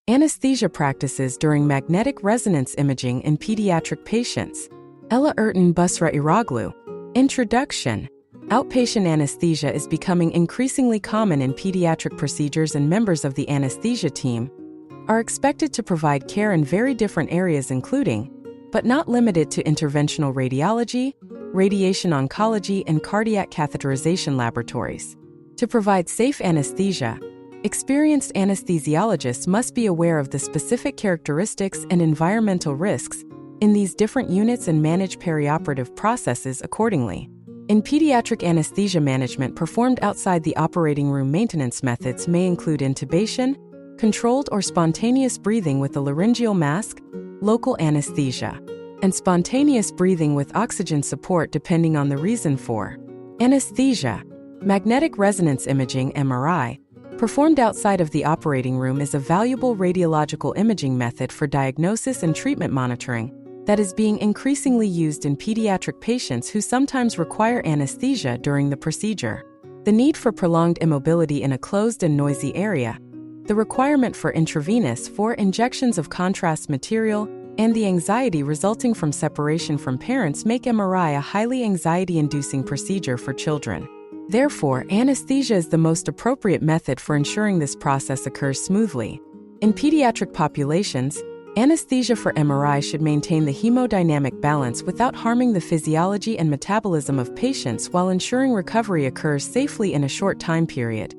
Anesthesia practices during magnetic resonance imaging in pediatric patients. Erten Büşra Eroğlu. Introduction. Outpatient anesthesia is becoming increasingly common in pediatric procedures, and members of the anesthesia team are expected to provide care in very different areas, including, but not limited to, interventional radiology, radiation oncology, and cardiac catheterization laboratories. To provide safe anesthesia, experienced anesthesiologists must be aware of the specific characteristics and environmental risks in these different units and manage perioperative processes accordingly. In pediatric anesthesia, management performed outside the operating room maintenance methods may include intubation, controlled or spontaneous breathing with a laryngeal mask, local anesthesia, and spontaneous breathing with oxygen support depending on the reason for anesthesia. Magnetic resonance imaging (MRI), performed outside of the operating room, is a valuable radiological imaging method for diagnosis and treatment monitoring that is being increasingly used in pediatric patients who sometimes require anesthesia during the procedure. The need for prolonged immobility in a closed and noisy area, the requirement for intravenous 4 injections of contrast material, and the anxiety resulting from separation from parents make MRI a highly anxiety-inducing procedure for children. Therefore, anesthesia is the most appropriate method for ensuring this process occurs smoothly. In pediatric populations, anesthesia for MRI should maintain the hemodynamic balance without harming the physiology and metabolism of patients while ensuring recovery occurs safely in a short time period,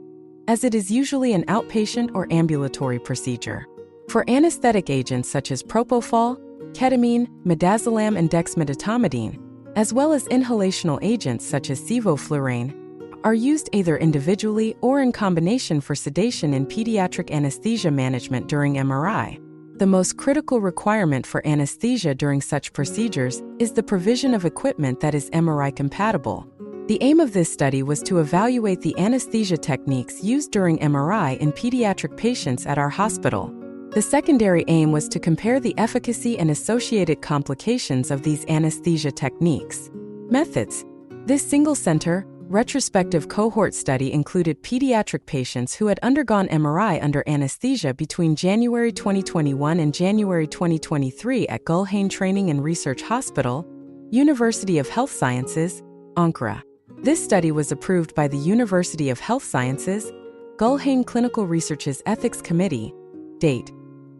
as it is usually an outpatient or ambulatory procedure. For anesthetic agents such as propofol, ketamine, midazolam, and dexmedetomidine, as well as inhalational agents such as sevoflurane, are used either individually or in combination for sedation in pediatric anesthesia management during MRI. The most critical requirement for anesthesia during such procedures is the provision of equipment that is MRI compatible. The aim of this study was to evaluate the anesthesia techniques used during MRI in pediatric patients at our hospital. The secondary aim was to compare the efficacy and associated complications of these anesthesia techniques. Methods. This single-center, retrospective cohort study included pediatric patients who had undergone MRI under anesthesia between January 2021 and January 2023 at Gülhane Training and Research Hospital, University of Health Sciences, Ankara. This study was approved by the University of Health Sciences, Gülhane Clinical Research's Ethics Committee. Date: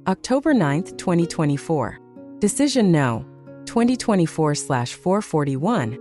October 9, 2024. Decision No. 2024/441.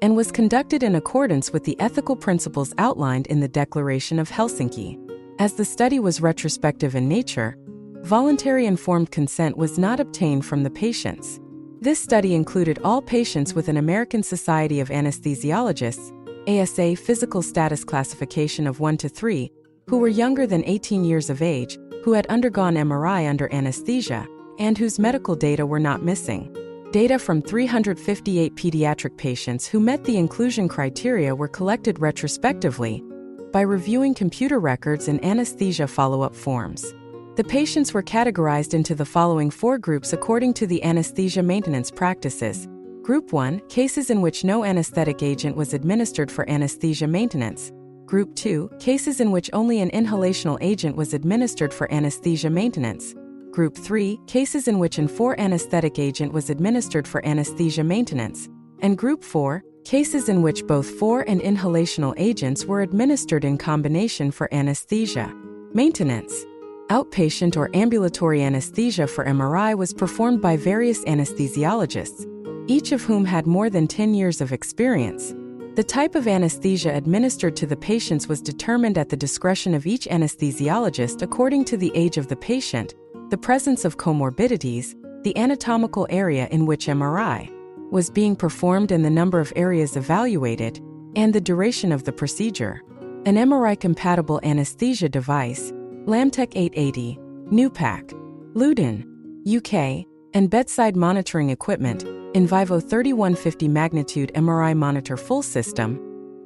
And was conducted in accordance with the ethical principles outlined in the Declaration of Helsinki. As the study was retrospective in nature, voluntary informed consent was not obtained from the patients. This study included all patients with an American Society of Anesthesiologists (ASA) physical status classification of 1 to 3, who were younger than 18 years of age, who had undergone MRI under anesthesia, and whose medical data were not missing. Data from 358 pediatric patients who met the inclusion criteria were collected retrospectively by reviewing computer records and anesthesia follow-up forms. The patients were categorized into the following 4 groups according to the anesthesia maintenance practices. Group 1, cases in which no anesthetic agent was administered for anesthesia maintenance. Group 2, cases in which only an inhalational agent was administered for anesthesia maintenance. Group 3, cases in which an 4 anesthetic agent was administered for anesthesia maintenance. And Group 4, cases in which both 4 and inhalational agents were administered in combination for anesthesia maintenance. Outpatient or ambulatory anesthesia for MRI was performed by various anesthesiologists, each of whom had more than 10 years of experience. The type of anesthesia administered to the patients was determined at the discretion of each anesthesiologist according to the age of the patient, the presence of comorbidities, the anatomical area in which MRI was being performed and the number of areas evaluated, and the duration of the procedure. An MRI-compatible anesthesia device, Lamtec 880, Nupac, Luton, UK, and bedside monitoring equipment, Invivo 3150 magnitude MRI monitor full system,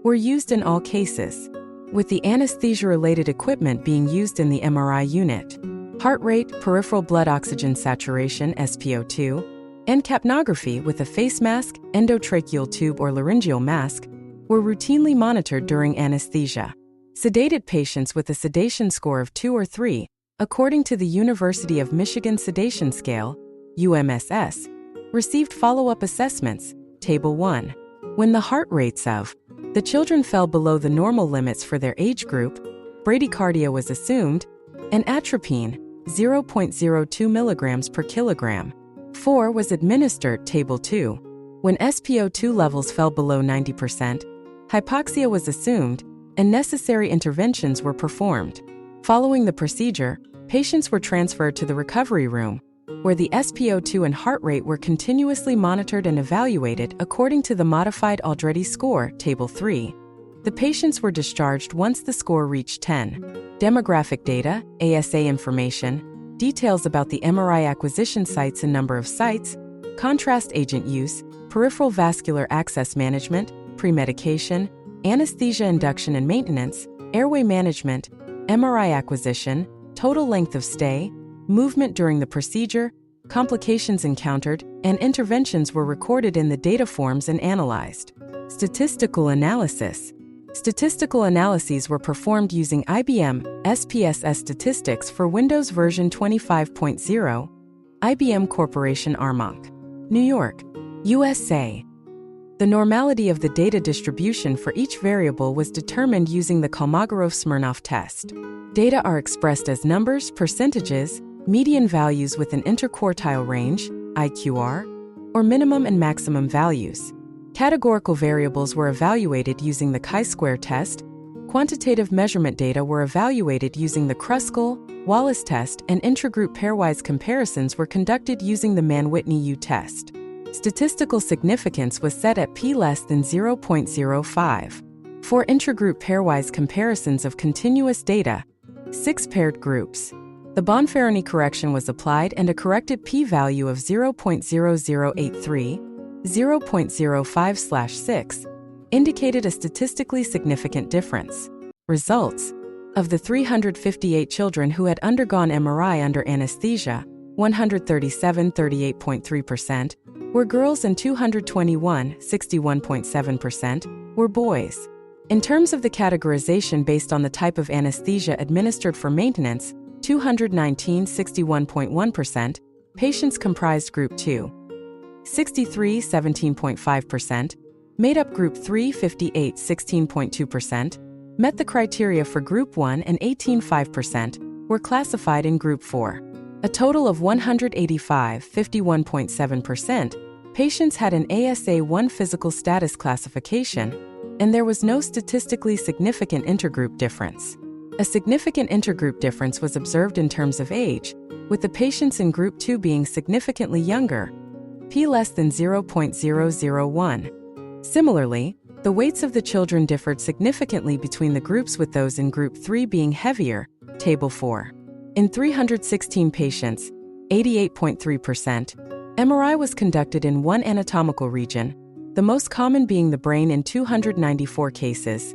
were used in all cases, with the anesthesia-related equipment being used in the MRI unit. Heart rate, peripheral blood oxygen saturation (SpO2), and capnography with a face mask, endotracheal tube or laryngeal mask were routinely monitored during anesthesia. Sedated patients with a sedation score of 2 or 3 according to the University of Michigan Sedation Scale, UMSS, received follow-up assessments, Table 1. When the heart rates of the children fell below the normal limits for their age group, bradycardia was assumed, and atropine, 0.02 milligrams per kilogram. 4 was administered, Table 2. When SpO2 levels fell below 90%, hypoxia was assumed, and necessary interventions were performed. Following the procedure, patients were transferred to the recovery room, where the SpO2 and heart rate were continuously monitored and evaluated according to the modified Aldrete score, Table 3. The patients were discharged once the score reached 10. Demographic data, ASA information, details about the MRI acquisition sites and number of sites, contrast agent use, peripheral vascular access management, pre-medication, anesthesia induction and maintenance, airway management, MRI acquisition, total length of stay, movement during the procedure, complications encountered, and interventions were recorded in the data forms and analyzed. Statistical analysis. Statistical analyses were performed using IBM SPSS statistics for Windows version 25.0, IBM Corporation Armonk, New York, USA. The normality of the data distribution for each variable was determined using the Kolmogorov-Smirnov test. Data are expressed as numbers, percentages, median values with an interquartile range, IQR, or minimum and maximum values. Categorical variables were evaluated using the chi-square test. Quantitative measurement data were evaluated using the Kruskal-Wallis test, and intragroup pairwise comparisons were conducted using the Mann-Whitney U test. Statistical significance was set at p less than 0.05. For intragroup pairwise comparisons of continuous data, 6 paired groups, the Bonferroni correction was applied and a corrected p-value of 0.0083, 0.05/6, indicated a statistically significant difference. Results. Of the 358 children who had undergone MRI under anesthesia, 137, 38.3%, were girls and 221, 61.7%, were boys. In terms of the categorization based on the type of anesthesia administered for maintenance, 219, 61.1%, patients comprised Group 2. 63, 17.5%, made up Group 3, 58, 16.2%, met the criteria for Group 1, and 18.5% were classified in Group 4. A total of 185, 51.7%, patients had an ASA-1 physical status classification, and there was no statistically significant intergroup difference. A significant intergroup difference was observed in terms of age, with the patients in Group 2 being significantly younger, p less than 0.001. Similarly, the weights of the children differed significantly between the groups, with those in Group 3 being heavier, Table 4. In 316 patients, 88.3%, MRI was conducted in one anatomical region, the most common being the brain in 294 cases,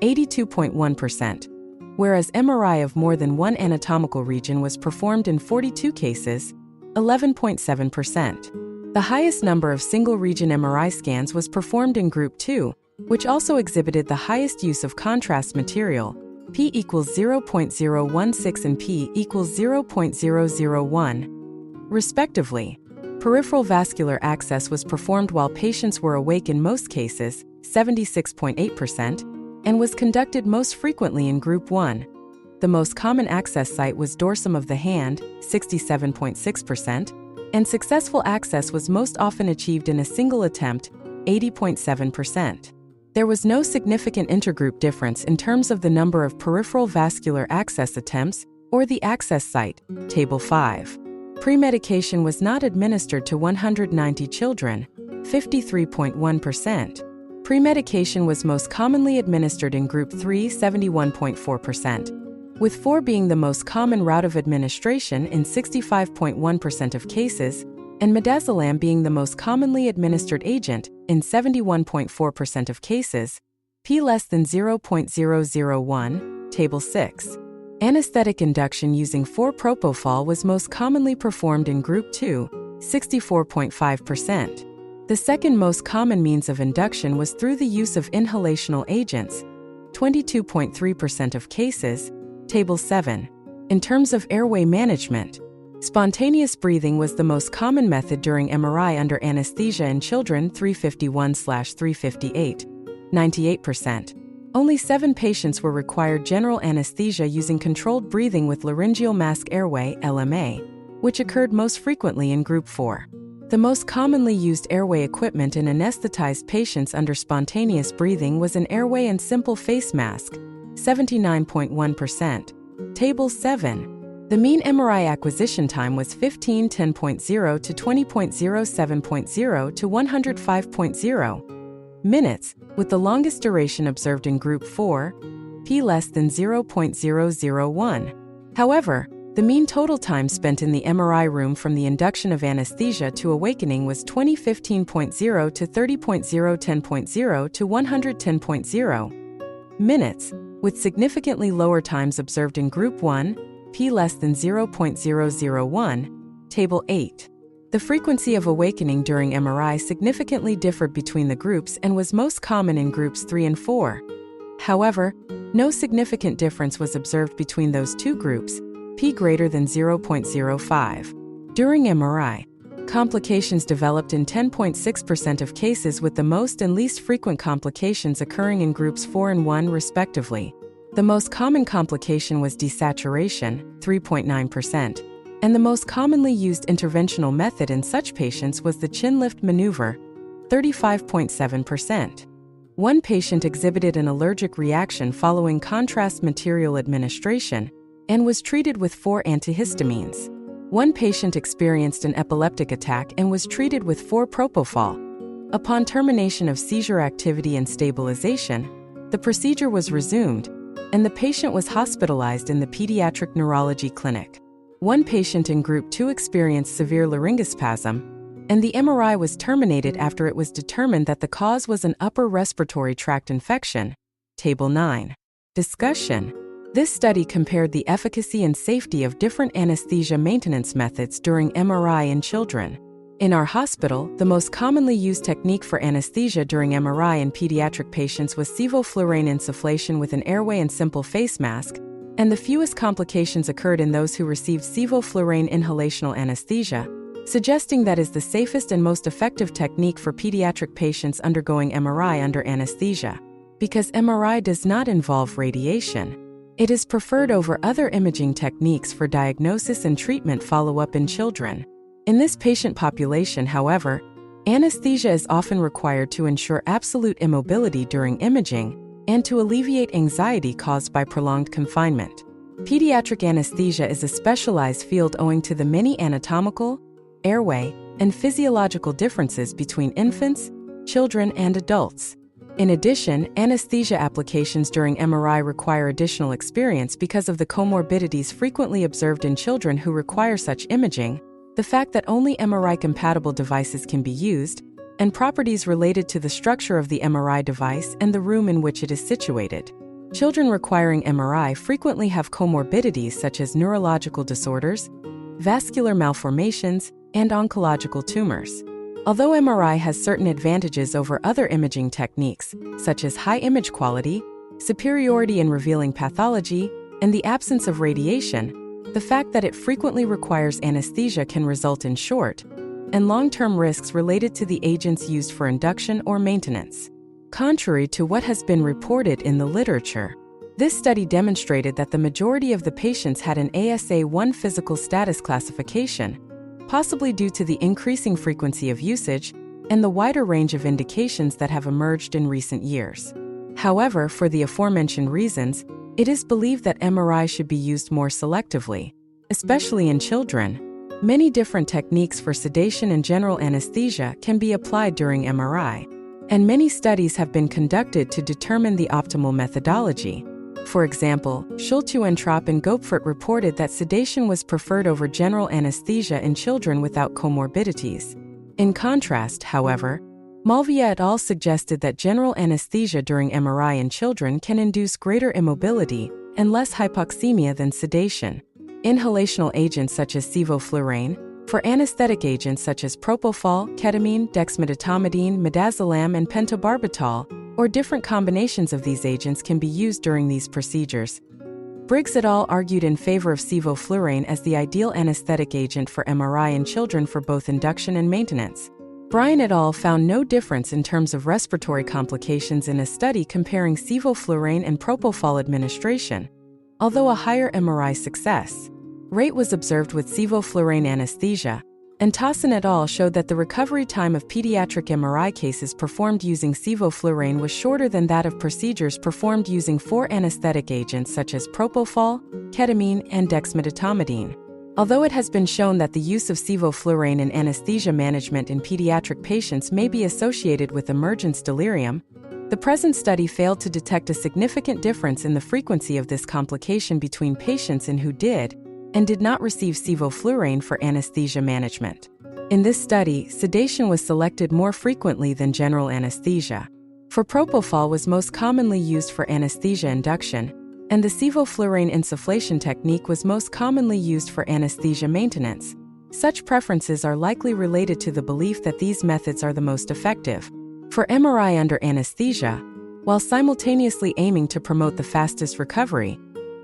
82.1%, whereas MRI of more than one anatomical region was performed in 42 cases, 11.7%. The highest number of single-region MRI scans was performed in Group 2, which also exhibited the highest use of contrast material, p equals 0.016 and p equals 0.001, respectively. Peripheral vascular access was performed while patients were awake in most cases, 76.8%, and was conducted most frequently in Group 1. The most common access site was dorsum of the hand, 67.6%, and successful access was most often achieved in a single attempt, 80.7%. There was no significant intergroup difference in terms of the number of peripheral vascular access attempts or the access site, Table 5. Pre-medication was not administered to 190 children, 53.1%. Pre-medication was most commonly administered in Group 3, 71.4%, with 4 being the most common route of administration in 65.1% of cases, and midazolam being the most commonly administered agent in 71.4% of cases, p less than 0.001, Table 6. Anesthetic induction using 4-propofol was most commonly performed in Group 2, 64.5%. The second most common means of induction was through the use of inhalational agents, 22.3% of cases, Table 7. In terms of airway management, spontaneous breathing was the most common method during MRI under anesthesia in children 351/358, 98%. Only 7 patients were required general anesthesia using controlled breathing with laryngeal mask airway (LMA), which occurred most frequently in Group 4. The most commonly used airway equipment in anesthetized patients under spontaneous breathing was an airway and simple face mask, 79.1%. Table 7. The mean MRI acquisition time was 15:10.0 to 20.07.0 to 105.0 minutes, with the longest duration observed in Group 4, p less than 0.001. However, the mean total time spent in the MRI room from the induction of anesthesia to awakening was 20:15.0 to 30.010.0 to 110.0 minutes, with significantly lower times observed in Group 1, p less than 0.001. Table 8. The frequency of awakening during MRI significantly differed between the groups and was most common in Groups 3 and 4. However, no significant difference was observed between those two groups, p greater than 0.05. During MRI, complications developed in 10.6% of cases, with the most and least frequent complications occurring in Groups 4 and 1 respectively. The most common complication was desaturation, 3.9%, and the most commonly used interventional method in such patients was the chin lift maneuver, 35.7%. One patient exhibited an allergic reaction following contrast material administration and was treated with 4 antihistamines. One patient experienced an epileptic attack and was treated with 4 propofol. Upon termination of seizure activity and stabilization, the procedure was resumed, and the patient was hospitalized in the Pediatric Neurology Clinic. One patient in Group 2 experienced severe laryngospasm, and the MRI was terminated after it was determined that the cause was an upper respiratory tract infection. Table 9. Discussion. This study compared the efficacy and safety of different anesthesia maintenance methods during MRI in children. In our hospital, the most commonly used technique for anesthesia during MRI in pediatric patients was sevoflurane insufflation with an airway and simple face mask, and the fewest complications occurred in those who received sevoflurane inhalational anesthesia, suggesting that is the safest and most effective technique for pediatric patients undergoing MRI under anesthesia. Because MRI does not involve radiation, it is preferred over other imaging techniques for diagnosis and treatment follow-up in children. In this patient population, however, anesthesia is often required to ensure absolute immobility during imaging and to alleviate anxiety caused by prolonged confinement. Pediatric anesthesia is a specialized field owing to the many anatomical, airway, and physiological differences between infants, children, and adults. In addition, anesthesia applications during MRI require additional experience because of the comorbidities frequently observed in children who require such imaging, the fact that only MRI-compatible devices can be used, and properties related to the structure of the MRI device and the room in which it is situated. Children requiring MRI frequently have comorbidities such as neurological disorders, vascular malformations, and oncological tumors. Although MRI has certain advantages over other imaging techniques, such as high image quality, superiority in revealing pathology, and the absence of radiation, the fact that it frequently requires anesthesia can result in short and long-term risks related to the agents used for induction or maintenance. Contrary to what has been reported in the literature, this study demonstrated that the majority of the patients had an ASA-1 physical status classification, possibly due to the increasing frequency of usage and the wider range of indications that have emerged in recent years. However, for the aforementioned reasons, it is believed that MRI should be used more selectively, especially in children. Many different techniques for sedation and general anesthesia can be applied during MRI, and many studies have been conducted to determine the optimal methodology. For example, Schultz-Uentrop and Goepfert reported that sedation was preferred over general anesthesia in children without comorbidities. In contrast, however, Malvia et al. Suggested that general anesthesia during MRI in children can induce greater immobility and less hypoxemia than sedation. Inhalational agents such as sevoflurane, for anesthetic agents such as propofol, ketamine, dexmedetomidine, midazolam, and pentobarbital, or different combinations of these agents can be used during these procedures. Briggs et al. Argued in favor of sevoflurane as the ideal anesthetic agent for MRI in children for both induction and maintenance. Bryan et al. Found no difference in terms of respiratory complications in a study comparing sevoflurane and propofol administration, although a higher MRI success rate was observed with sevoflurane anesthesia, and Tassin et al. Showed that the recovery time of pediatric MRI cases performed using sevoflurane was shorter than that of procedures performed using 4 anesthetic agents such as propofol, ketamine, and dexmedetomidine. Although it has been shown that the use of sevoflurane in anesthesia management in pediatric patients may be associated with emergence delirium, the present study failed to detect a significant difference in the frequency of this complication between patients who did and did not receive sevoflurane for anesthesia management. In this study, sedation was selected more frequently than general anesthesia. For propofol was most commonly used for anesthesia induction, and the sevoflurane insufflation technique was most commonly used for anesthesia maintenance. Such preferences are likely related to the belief that these methods are the most effective for MRI under anesthesia, while simultaneously aiming to promote the fastest recovery,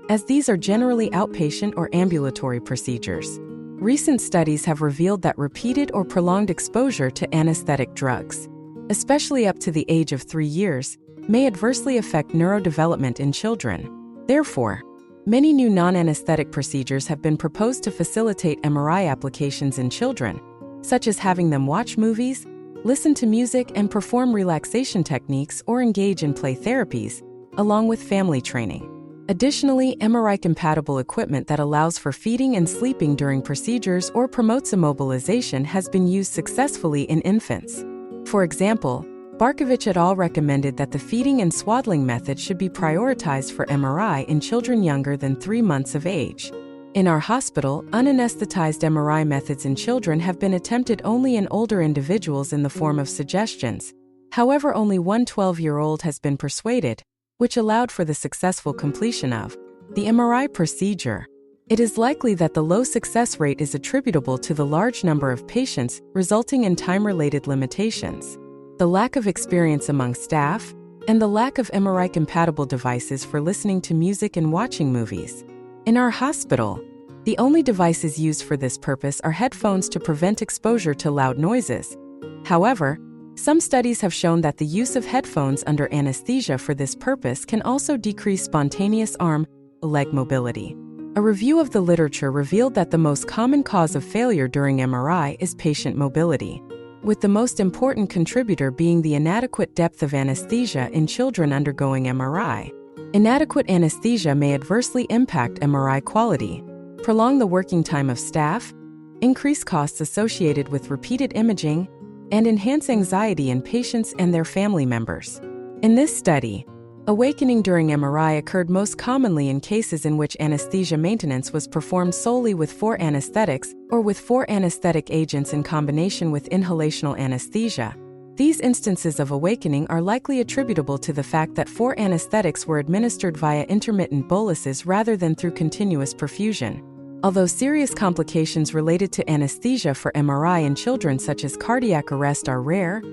as these are generally outpatient or ambulatory procedures. Recent studies have revealed that repeated or prolonged exposure to anesthetic drugs, especially up to the age of 3 years, may adversely affect neurodevelopment in children. Therefore, many new non-anesthetic procedures have been proposed to facilitate MRI applications in children, such as having them watch movies, listen to music, and perform relaxation techniques or engage in play therapies, along with family training. Additionally, MRI-compatible equipment that allows for feeding and sleeping during procedures or promotes immobilization has been used successfully in infants. For example, Barkovich et al. Recommended that the feeding and swaddling method should be prioritized for MRI in children younger than 3 months of age. In our hospital, unanesthetized MRI methods in children have been attempted only in older individuals in the form of suggestions. However, only one 12-year-old has been persuaded, which allowed for the successful completion of the MRI procedure. It is likely that the low success rate is attributable to the large number of patients, resulting in time-related limitations, the lack of experience among staff, and the lack of MRI-compatible devices for listening to music and watching movies. In our hospital, the only devices used for this purpose are headphones to prevent exposure to loud noises. However, some studies have shown that the use of headphones under anesthesia for this purpose can also decrease spontaneous arm-leg mobility. A review of the literature revealed that the most common cause of failure during MRI is patient mobility, with the most important contributor being the inadequate depth of anesthesia in children undergoing MRI. Inadequate anesthesia may adversely impact MRI quality, prolong the working time of staff, increase costs associated with repeated imaging, and enhance anxiety in patients and their family members. In this study, awakening during MRI occurred most commonly in cases in which anesthesia maintenance was performed solely with 4 anesthetics or with 4 anesthetic agents in combination with inhalational anesthesia. These instances of awakening are likely attributable to the fact that 4 anesthetics were administered via intermittent boluses rather than through continuous perfusion. Although serious complications related to anesthesia for MRI in children such as cardiac arrest are rare,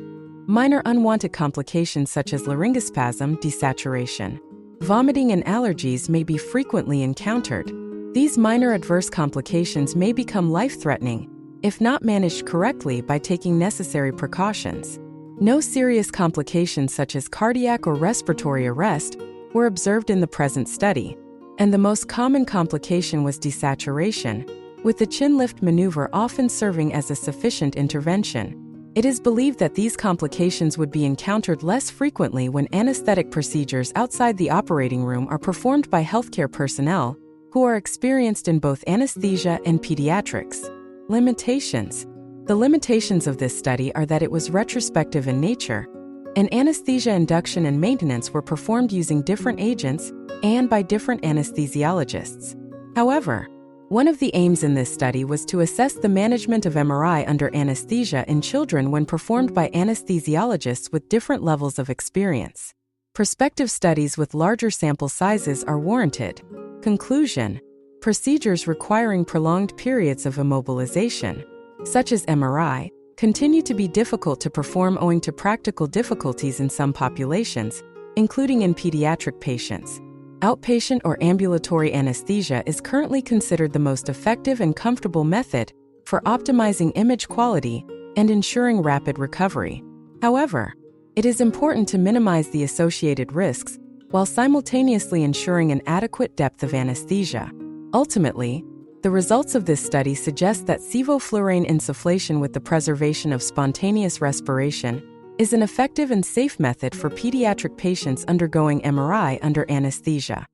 minor unwanted complications such as laryngospasm, desaturation, vomiting, and allergies may be frequently encountered. These minor adverse complications may become life-threatening if not managed correctly by taking necessary precautions. No serious complications such as cardiac or respiratory arrest were observed in the present study, and the most common complication was desaturation, with the chin lift maneuver often serving as a sufficient intervention. It is believed that these complications would be encountered less frequently when anesthetic procedures outside the operating room are performed by healthcare personnel who are experienced in both anesthesia and pediatrics. Limitations. The limitations of this study are that it was retrospective in nature, and anesthesia induction and maintenance were performed using different agents and by different anesthesiologists. However, one of the aims in this study was to assess the management of MRI under anesthesia in children when performed by anesthesiologists with different levels of experience. Prospective studies with larger sample sizes are warranted. Conclusion: procedures requiring prolonged periods of immobilization, such as MRI, continue to be difficult to perform owing to practical difficulties in some populations, including in pediatric patients. Outpatient or ambulatory anesthesia is currently considered the most effective and comfortable method for optimizing image quality and ensuring rapid recovery. However, it is important to minimize the associated risks while simultaneously ensuring an adequate depth of anesthesia. Ultimately, the results of this study suggest that sevoflurane insufflation with the preservation of spontaneous respiration is an effective and safe method for pediatric patients undergoing MRI under anesthesia.